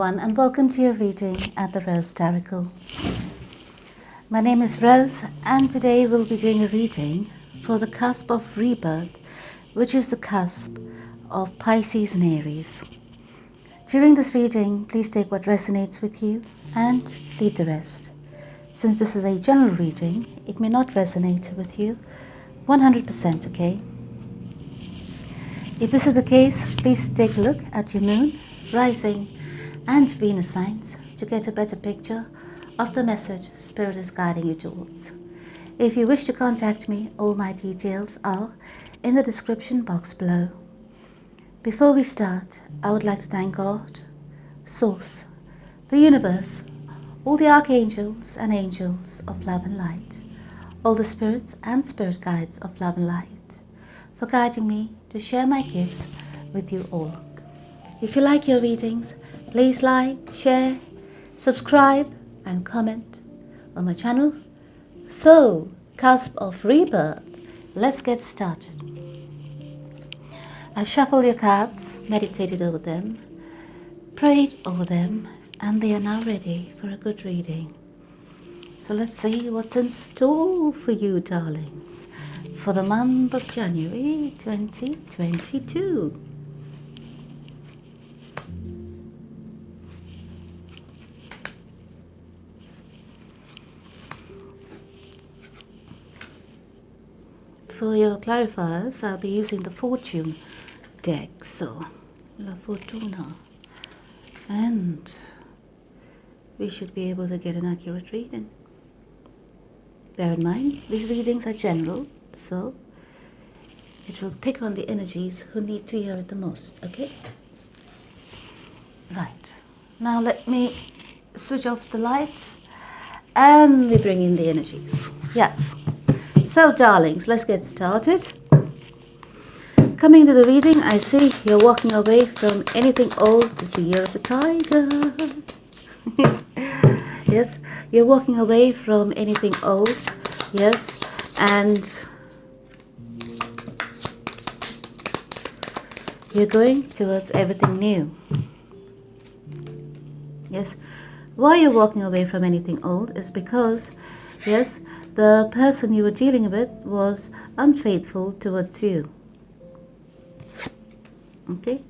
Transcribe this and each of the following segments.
everyone, and welcome to your reading at the Rose TAROCLE. My name is Rose, and today we'll be doing a reading for the cusp of rebirth, which is the cusp of Pisces and Aries. During this reading, please take what resonates with you and leave the rest. Since this is a general reading, it may not resonate with you 100%, okay? If this is the case, please take a look at your moon, rising, and Venus signs to get a better picture of the message Spirit is guiding you towards. If you wish to contact me, all my details are in the description box below. Before we start, I would like to thank God, Source, the universe, all the archangels and angels of love and light, all the spirits and spirit guides of love and light, for guiding me to share my gifts with you all. If you like your readings, please like, share, subscribe and comment on my channel. So, cusp of rebirth, let's get started. I've shuffled your cards, meditated over them, prayed over them, and they are now ready for a good reading. So let's see what's in store for you, darlings, for the month of January 2022. For your clarifiers, I'll be using the Fortune deck, so La Fortuna, and we should be able to get an accurate reading. Bear in mind, these readings are general, so it will pick on the energies who need to hear it the most, okay? Right, now let me switch off the lights and we bring in the energies. Yes. So, darlings, let's get started. Coming to the reading, I see you're walking away from anything old. It's the year of the tiger. Yes, you're walking away from anything old. Yes, and you're going towards everything new. Yes, why you're walking away from anything old is because, yes, the person you were dealing with was unfaithful towards you. Okay?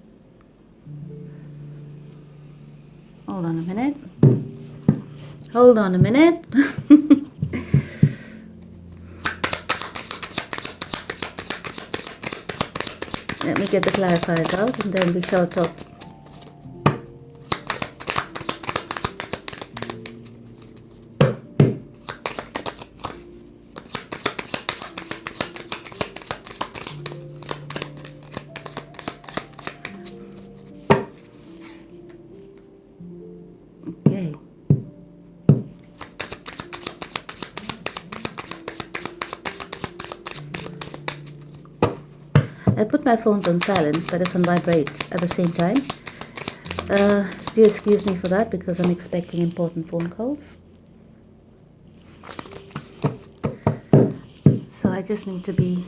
Hold on a minute. Hold on a minute. Let me get the clarifiers out and then we shall talk. Okay. I put my phones on silent, but it's on vibrate at the same time. Do excuse me for that because I'm expecting important phone calls. So I just need to be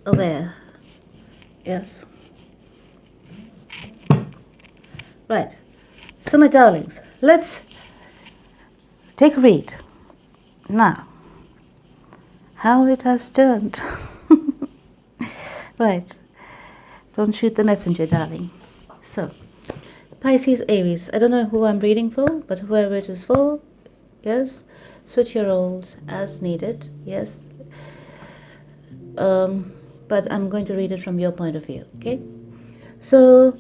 aware. Yes. Right. So my darlings, let's take a read. Now, how it has turned. Right. Don't shoot the messenger, darling. So, Pisces, Aries. I don't know who I'm reading for, but whoever it is for, yes, switch your roles as needed, yes. But I'm going to read it from your point of view, okay? So,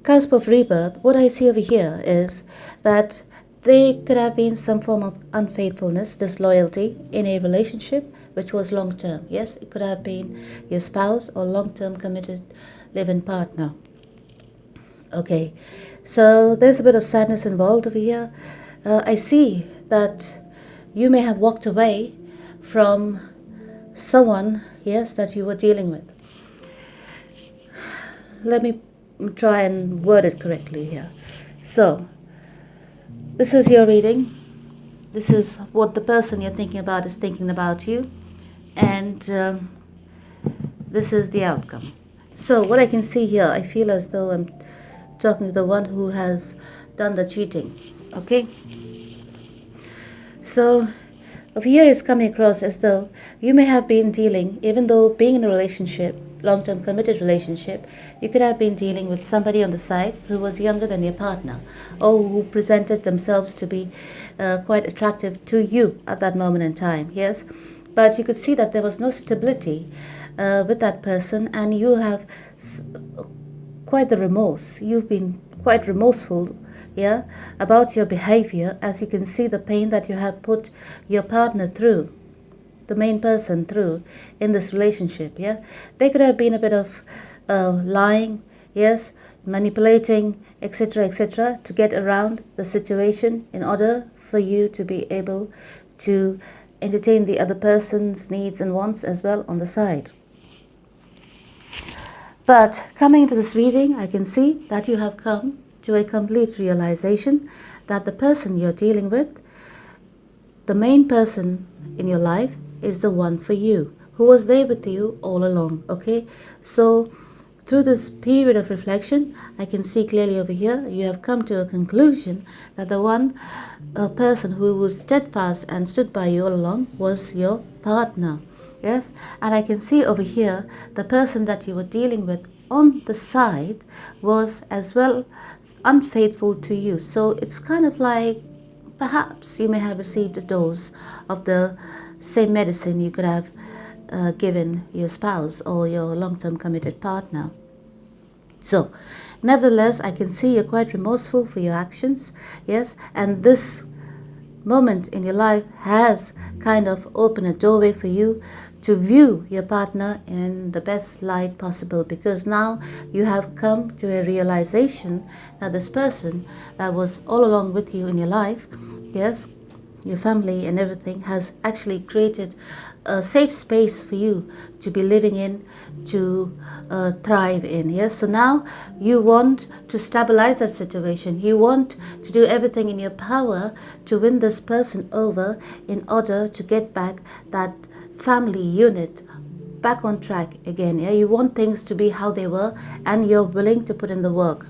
cusp of rebirth, what I see over here is that there could have been some form of unfaithfulness, disloyalty in a relationship which was long-term. Yes, it could have been your spouse or long-term committed live-in partner. Okay, so there's a bit of sadness involved over here. I see that you may have walked away from someone, yes, that you were dealing with. Let me try and word it correctly here. So, this is your reading. This is what the person you're thinking about is thinking about you. And this is the outcome. So what I can see here, I feel as though I'm talking to the one who has done the cheating. Okay? So over here is coming across as though you may have been dealing, even though being in a relationship, long-term committed relationship, you could have been dealing with somebody on the side who was younger than your partner, or who presented themselves to be quite attractive to you at that moment in time. Yes, but you could see that there was no stability with that person, and you have quite the remorse. You've been quite remorseful, yeah, about your behavior, as you can see the pain that you have put your partner through, the main person through in this relationship. Yeah, there could have been a bit of lying, yes, manipulating, etc., etc., to get around the situation in order for you to be able to entertain the other person's needs and wants as well on the side. But coming into this reading, I can see that you have come to a complete realization that the person you're dealing with, the main person in your life, is the one for you, who was there with you all along. Okay, so through this period of reflection, I can see clearly over here, you have come to a conclusion that the one person who was steadfast and stood by you all along was your partner. Yes, and I can see over here, the person that you were dealing with on the side was as well unfaithful to you. So it's kind of like perhaps you may have received a dose of the same medicine you could have given your spouse or your long-term committed partner. So nevertheless, I can see you're quite remorseful for your actions. Yes, and this moment in your life has kind of opened a doorway for you to view your partner in the best light possible, because now you have come to a realization that this person that was all along with you in your life, yes, your family and everything, has actually created a safe space for you to be living in, to thrive in. Yes, so now you want to stabilize that situation. You want to do everything in your power to win this person over in order to get back that family unit back on track again. Yeah, you want things to be how they were, and you're willing to put in the work.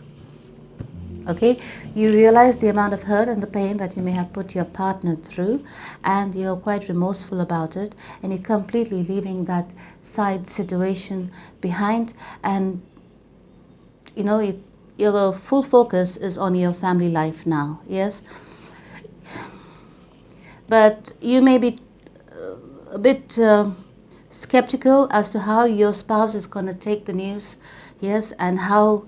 Okay, you realize the amount of hurt and the pain that you may have put your partner through, and you're quite remorseful about it, and you're completely leaving that side situation behind, and you know, your full focus is on your family life now. Yes, but you may be a bit skeptical as to how your spouse is going to take the news. Yes, and how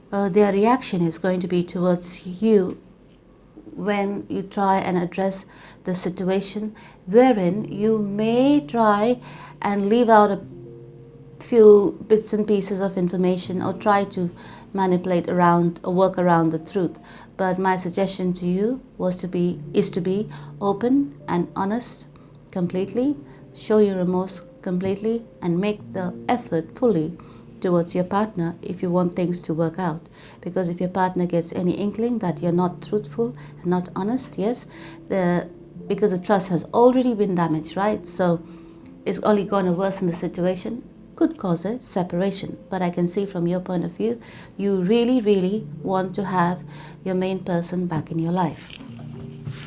their reaction is going to be towards you when you try and address the situation, wherein you may try and leave out a few bits and pieces of information, or try to manipulate around or work around the truth. But my suggestion to you is to be open and honest completely, show your remorse completely, and make the effort fully towards your partner if you want things to work out. Because if your partner gets any inkling that you're not truthful and not honest, yes, because the trust has already been damaged, right? So it's only going to worsen the situation, could cause a separation. But I can see from your point of view, you really, really want to have your main person back in your life.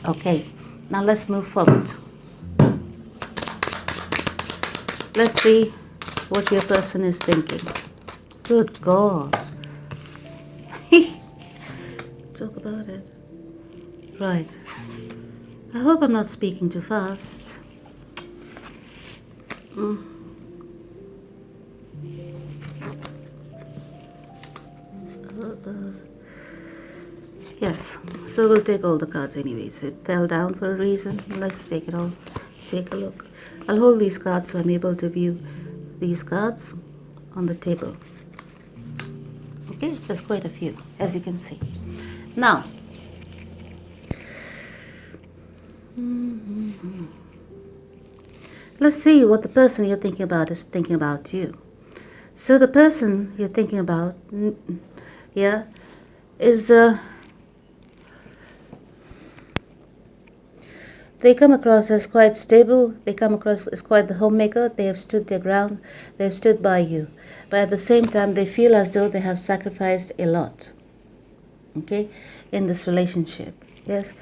Okay, now let's move forward. Let's see what your person is thinking. Good God. Talk about it. Right. I hope I'm not speaking too fast. Yes, so we'll take all the cards anyways. It fell down for a reason. Let's take it all. Take a look. I'll hold these cards so I'm able to view these cards on the table. Okay, there's quite a few, as you can see. Now, let's see what the person you're thinking about is thinking about you. So the person you're thinking about, yeah, is they come across as quite stable. They come across as quite the homemaker. They have stood their ground. They have stood by you. But at the same time, they feel as though they have sacrificed a lot. okay, in this relationship. Yes,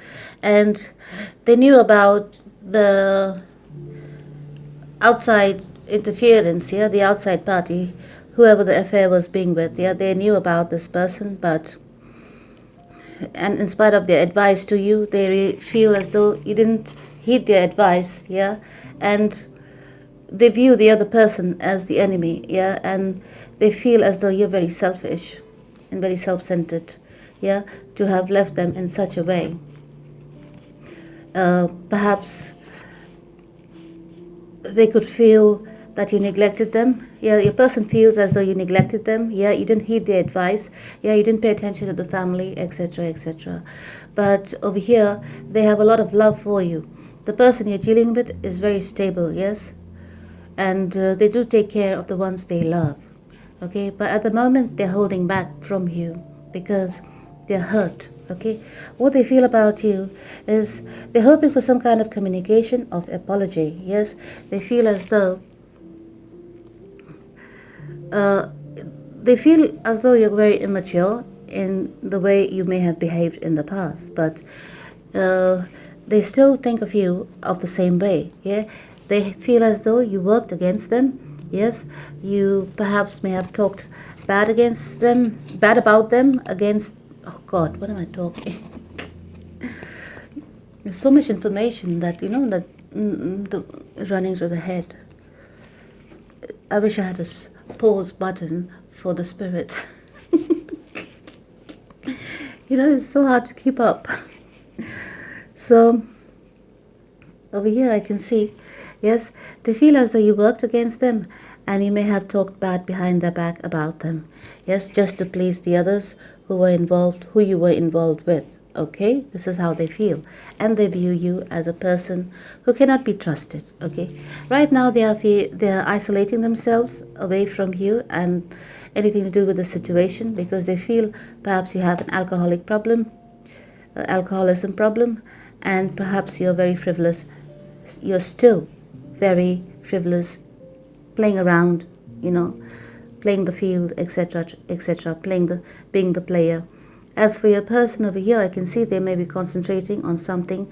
and they knew about the outside interference, yeah, the outside party, whoever the affair was being with, yeah, they knew about this person, but, and in spite of their advice to you, they feel as though you didn't heed their advice, yeah, and they view the other person as the enemy, yeah, and they feel as though you're very selfish and very self-centered, yeah, to have left them in such a way. Perhaps they could feel that you neglected them. Yeah, your person feels as though you neglected them. Yeah, you didn't heed their advice. Yeah, you didn't pay attention to the family, etc., etc. But over here, they have a lot of love for you. The person you're dealing with is very stable, yes? And they do take care of the ones they love, okay? But at the moment, they're holding back from you because they're hurt, okay? What they feel about you is they're hoping for some kind of communication of apology, yes? They feel as though you're very immature in the way you may have behaved in the past, but they still think of you of the same way, yeah? They feel as though you worked against them, yes? You perhaps may have talked bad about them, against, oh God, what am I talking? There's so much information that, running through the head. I wish I had a pause button for the spirit. It's so hard to keep up. So, over here I can see, yes, they feel as though you worked against them and you may have talked bad behind their back about them. Yes, just to please the others who you were involved with. Okay, this is how they feel. And they view you as a person who cannot be trusted. Okay, right now they are isolating themselves away from you and anything to do with the situation, because they feel perhaps you have an alcoholism problem, and perhaps you're very frivolous. You're still very frivolous, playing around, playing the field, etc., etc., being the player. As for your person over here, I can see they may be concentrating on something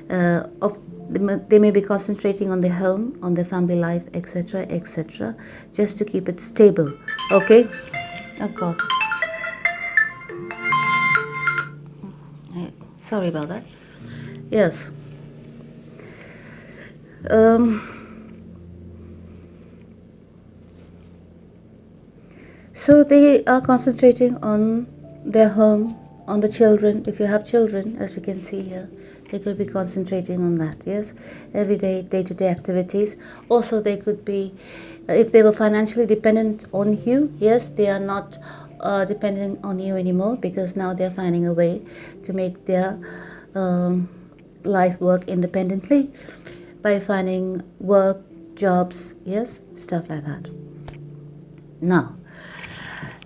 they may be concentrating on their home, on their family life, etc., etc., just to keep it stable. Okay? Oh God. Sorry about that. Yes. So they are concentrating on their home, on the children. If you have children, as we can see here, they could be concentrating on that, yes? Everyday, day-to-day activities. Also, they could be, if they were financially dependent on you, yes, they are not depending on you anymore, because now they're finding a way to make their life work independently by finding work, jobs, yes, stuff like that. Now,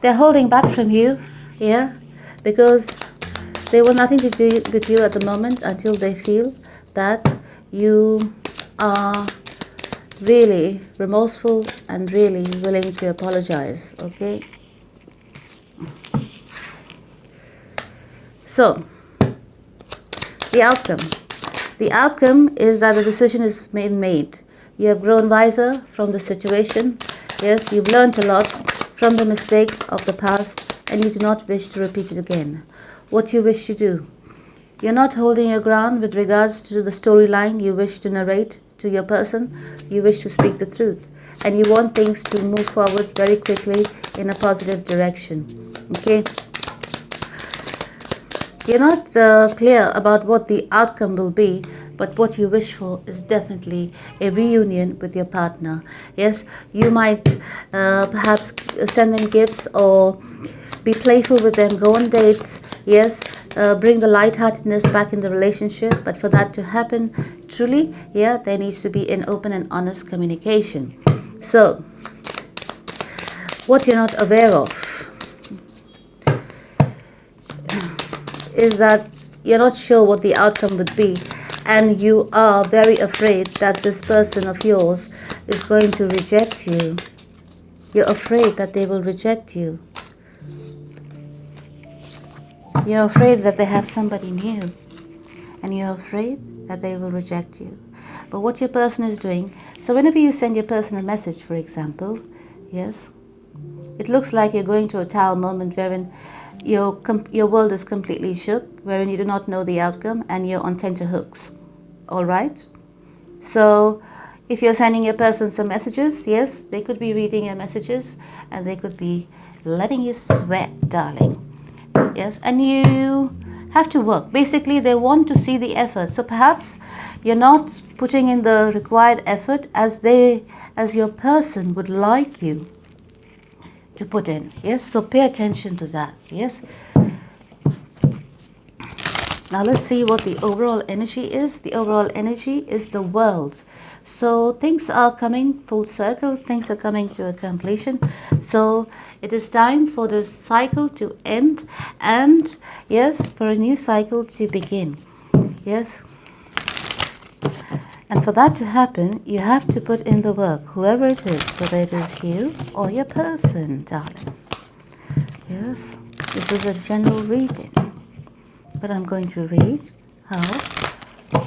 they're holding back from you, yeah, because they want nothing to do with you at the moment until they feel that you are really remorseful and really willing to apologize, okay? So, the outcome is that the decision is been made. You have grown wiser from the situation. Yes, you've learned a lot from the mistakes of the past, and you do not wish to repeat it again. What you wish to do. You're not holding your ground with regards to the storyline you wish to narrate to your person. You wish to speak the truth, and you want things to move forward very quickly in a positive direction. Okay? You're not clear about what the outcome will be, but what you wish for is definitely a reunion with your partner. Yes, you might perhaps send them gifts or be playful with them, go on dates, yes, bring the lightheartedness back in the relationship. But for that to happen, truly, yeah, there needs to be an open and honest communication. So, what you're not aware of is that you're not sure what the outcome would be, and you are very afraid that this person of yours is going to reject you. You're afraid that they will reject you. You're afraid that they have somebody new, and you're afraid that they will reject you. But what your person is doing, so whenever you send your person a message, for example, yes, it looks like you're going through a tower moment wherein your world is completely shook, wherein you do not know the outcome and you're on tenterhooks. All right? So if you're sending your person some messages, yes, they could be reading your messages and they could be letting you sweat, darling. Yes, and you have to work. Basically, they want to see the effort. So perhaps you're not putting in the required effort as your person would like you to put in. Yes, so pay attention to that. Yes. Now let's see what the overall energy is. The overall energy is the world. So things are coming full circle. Things are coming to a completion. So it is time for this cycle to end and, yes, for a new cycle to begin. Yes. And for that to happen, you have to put in the work, whoever it is, whether it is you or your person, darling. Yes, this is a general reading, but I'm going to read how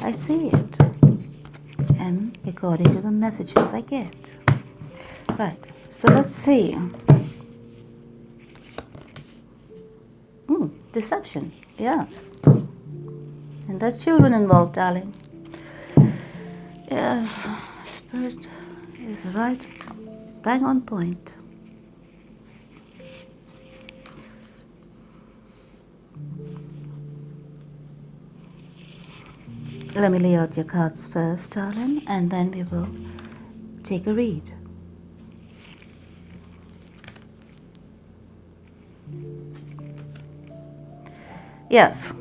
I see it and according to the messages I get. Right, so let's see. Deception, yes. And there's children involved, darling. Yes, Spirit is right, bang on point. Let me lay out your cards first, darling, and then we will take a read. Yes,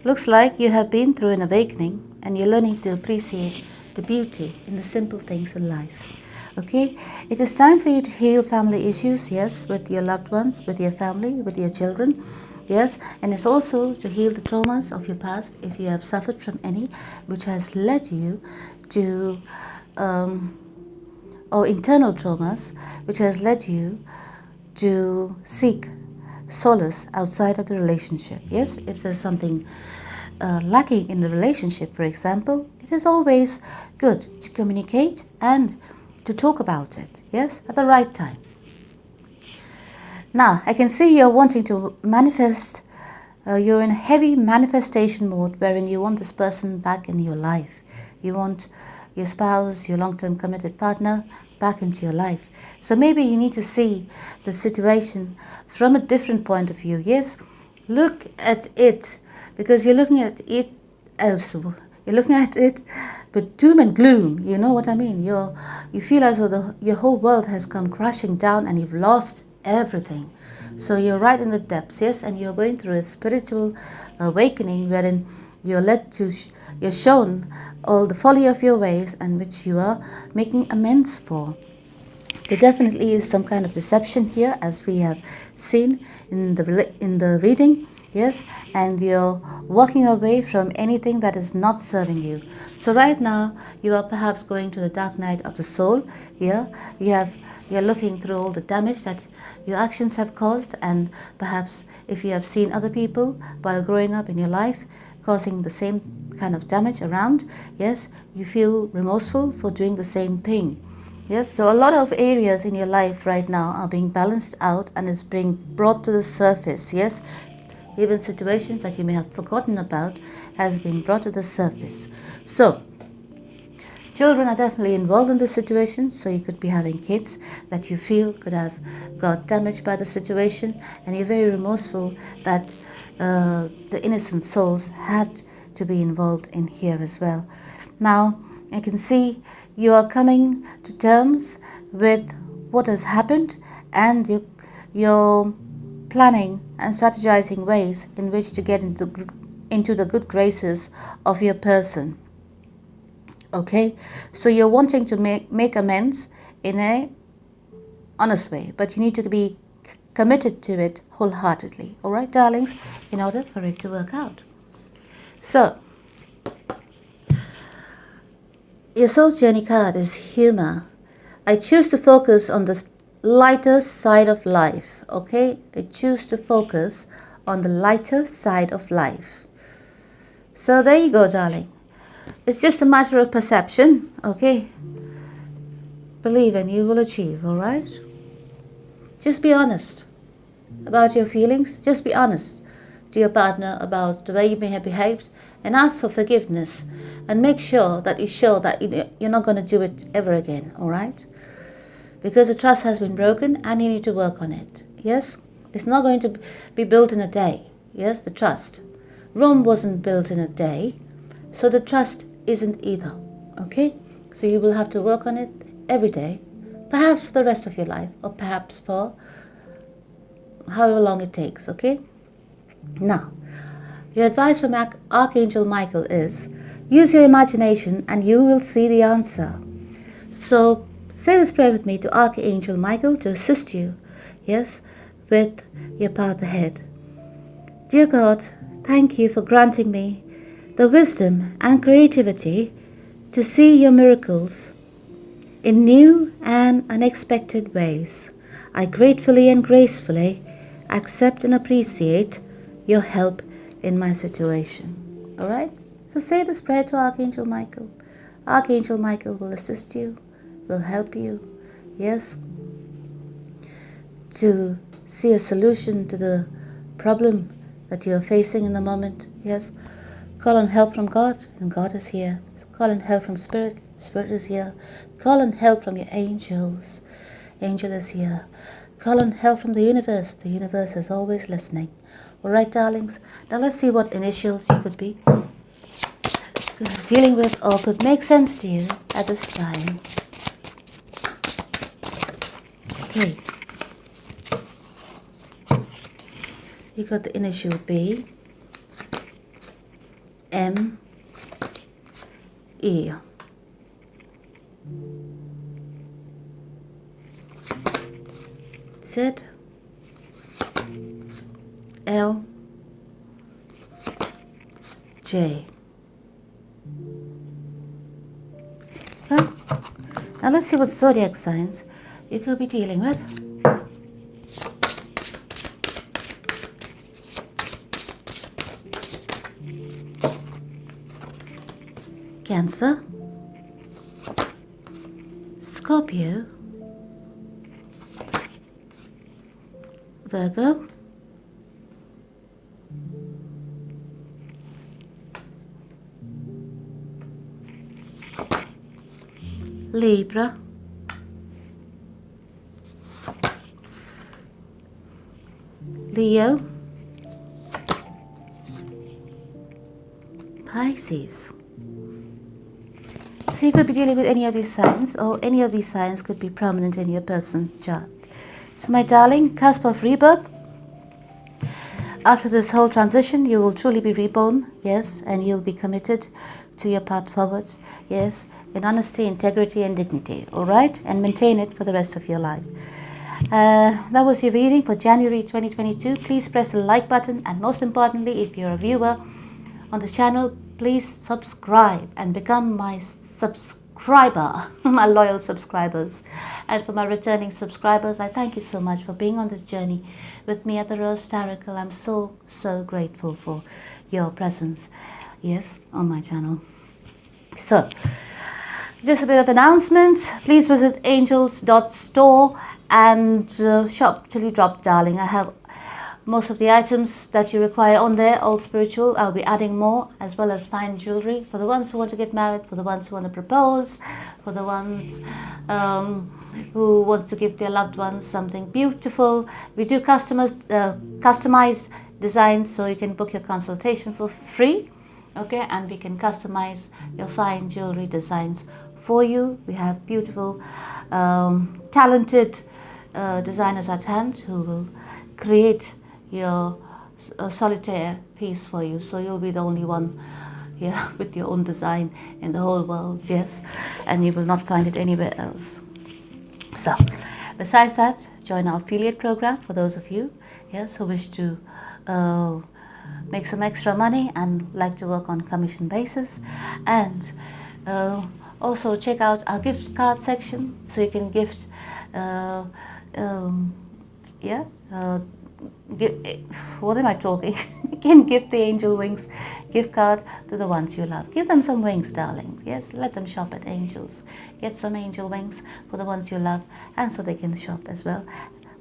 looks like you have been through an awakening and you're learning to appreciate the beauty in the simple things in life. Okay, it is time for you to heal family issues, yes, with your loved ones, with your family, with your children, yes, and it's also to heal the traumas of your past if you have suffered from any, which has led you to, or internal traumas, which has led you to seek solace outside of the relationship. Yes, if there's something lacking in the relationship, for example, it is always good to communicate and to talk about it, yes, at the right time. Now, I can see you're wanting to manifest, you're in heavy manifestation mode wherein you want this person back in your life. You want your spouse, your long-term committed partner back into your life. So maybe you need to see the situation from a different point of view. Yes, look at it, because you're looking at it with doom and gloom. You know what I mean? You feel as though your whole world has come crashing down and you've lost everything. So you're right in the depths, yes, and you're going through a spiritual awakening wherein you're led to, you're shown all the folly of your ways and which you are making amends for. There definitely is some kind of deception here, as we have seen in the reading, yes, and you're walking away from anything that is not serving you. So right now, you are perhaps going to the dark night of the soul. Here, you're looking through all the damage that your actions have caused, and perhaps if you have seen other people while growing up in your life causing the same kind of damage around, yes, you feel remorseful for doing the same thing. Yes, so a lot of areas in your life right now are being balanced out and is being brought to the surface. Yes, even situations that you may have forgotten about has been brought to the surface. So children are definitely involved in this situation. So you could be having kids that you feel could have got damaged by the situation, and you're very remorseful that the innocent souls had to be involved in here as well. Now I can see you are coming to terms with what has happened, and you're planning and strategizing ways in which to get into the good graces of your person. Okay, so you're wanting to make amends in a honest way, but you need to be committed to it wholeheartedly. All right, darlings, in order for it to work out. So your soul journey card is humor. I choose to focus on the lighter side of life. Okay, I choose to focus on the lighter side of life. So there you go, darling. It's just a matter of perception, okay? Believe and you will achieve, all right? Just be honest about your feelings. Just be honest to your partner about the way you may have behaved and ask for forgiveness, and make sure that you show that you're not going to do it ever again, all right? Because the trust has been broken and you need to work on it, yes? It's not going to be built in a day, yes, the trust. Rome wasn't built in a day, so the trust isn't either, okay? So you will have to work on it every day, perhaps for the rest of your life, or perhaps for however long it takes, okay? Now, your advice from Archangel Michael is, use your imagination and you will see the answer. So, say this prayer with me to Archangel Michael to assist you, yes, with your path ahead. Dear God, thank you for granting me the wisdom and creativity to see your miracles in new and unexpected ways. I gratefully and gracefully accept and appreciate your help in my situation. All right? So say this prayer to Archangel Michael. Archangel Michael will assist you, will help you, yes, to see a solution to the problem that you're facing in the moment, yes. Call on help from God, and God is here. Call on help from Spirit, Spirit is here. Call on help from your angels, angel is here. Call on help from the universe is always listening. All right, darlings, now let's see what initials you could be dealing with or could make sense to you at this time. Okay. You got the initial B, M, E. Z, L, J. Well, now let's see what zodiac signs you could be dealing with. Cancer, Scorpio, Virgo, Libra, Leo, Pisces. So you could be dealing with any of these signs, or any of these signs could be prominent in your person's chart. So my darling, cusp of rebirth. After this whole transition, you will truly be reborn, yes, and you'll be committed to your path forward, yes, in honesty, integrity, and dignity, all right? And maintain it for the rest of your life. That was your reading for January 2022. Please press the like button, and most importantly, if you're a viewer on the channel, please subscribe and become my subscriber, my loyal subscribers. And for my returning subscribers, I thank you so much for being on this journey with me at the Rose TAROCLE. I'm so grateful for your presence, yes, on my channel. So, just a bit of announcements. Please visit angels.store and shop till you drop, darling. I have most of the items that you require on there, all spiritual. I'll be adding more, as well as fine jewelry for the ones who want to get married, for the ones who want to propose, for the ones who wants to give their loved ones something beautiful. We do customized designs, so you can book your consultation for free, okay? And we can customize your fine jewelry designs for you. We have beautiful, talented designers at hand who will create your solitaire piece for you, so you'll be the only one here with your own design in the whole world, yes, and you will not find it anywhere else. So, besides that, join our affiliate program for those of you, yes, who wish to make some extra money and like to work on commission basis, and also check out our gift card section, so you can gift what am I talking? Again, give the angel wings gift card to the ones you love. Give them some wings, darling. Yes, let them shop at Angels. Get some angel wings for the ones you love, and so they can shop as well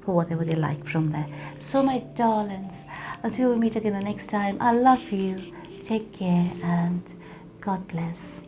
for whatever they like from there. So my darlings, until we meet again the next time, I love you. Take care and God bless.